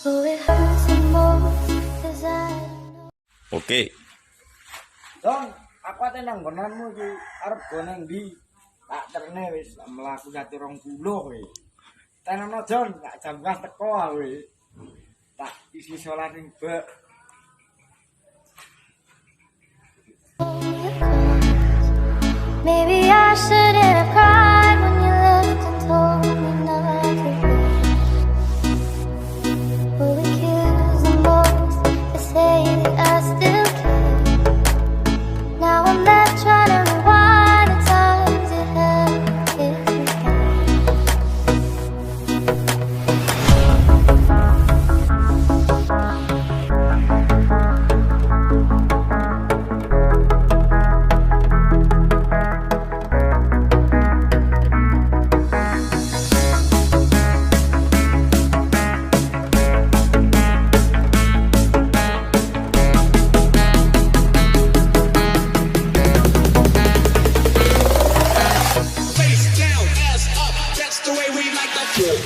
Oke. Dong, aku ate nang nggonanmu iki arep go nang ndi? Tak terne wis mlaku nganti 20 kowe. Tenono Jon, tak jam 12 teko kowe. Tak isi solar ning bak. Maybe I shouldn't have cried when you left and told me not to wait. We'll accuse them both to say that I still care. Now I'm left trying to rewind the times it happened, kiss me Face down, ass up, that's the way we like to feel.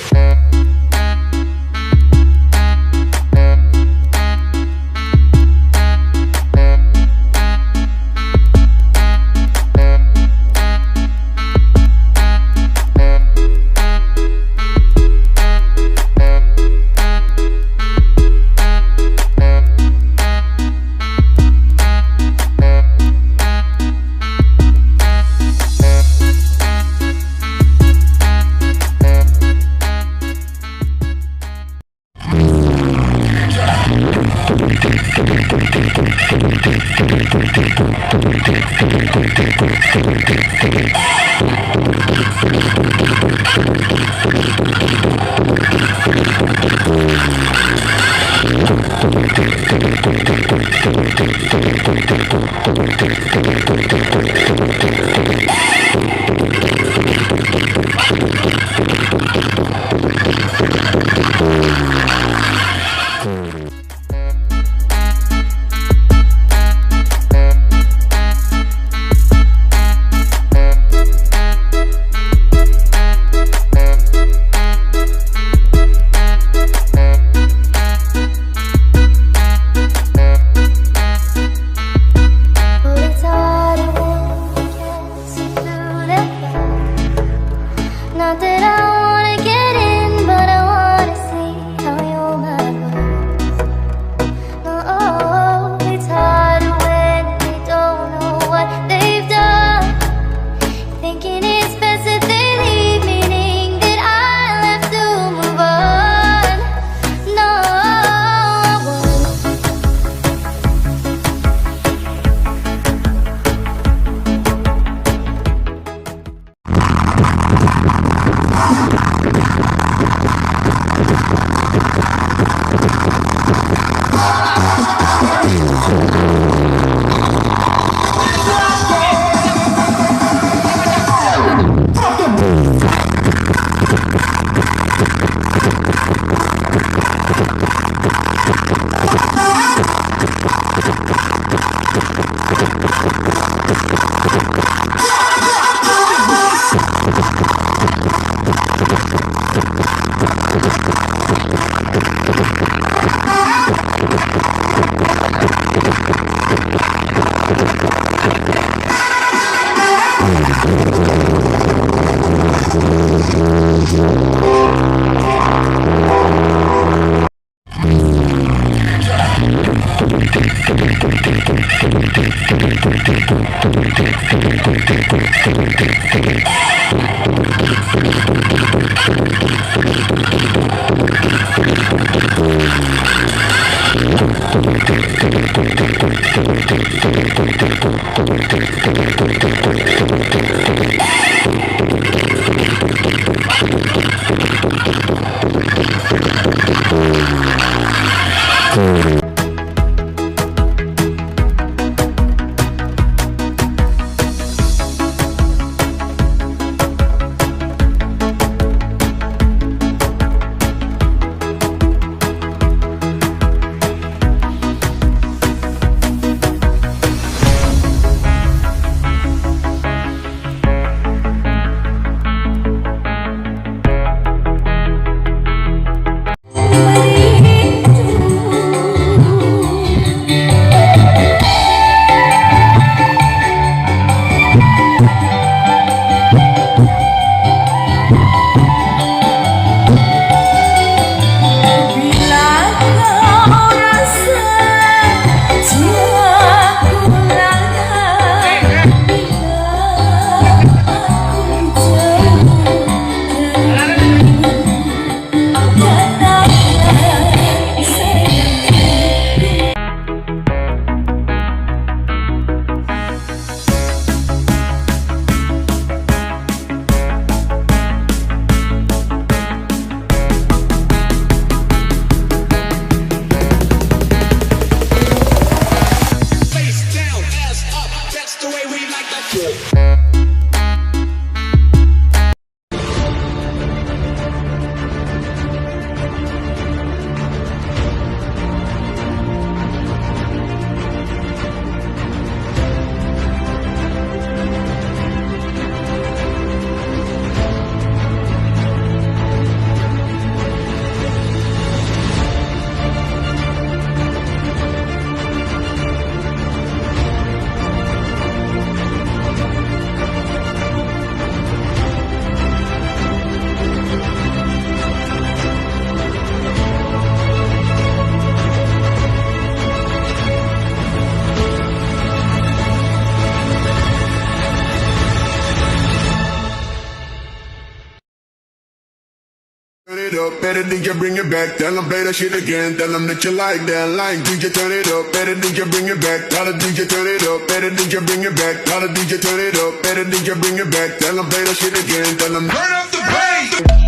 it up, better DJ bring it back. Tell them play that shit again, tell them that you like that. Like DJ turn it up, better DJ bring it back. Tell the DJ turn it up, better DJ bring it back. Tell the DJ turn it up, better DJ bring it back. Tell them play that shit again, tell them turn up the bass.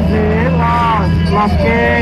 Zhey, last ke.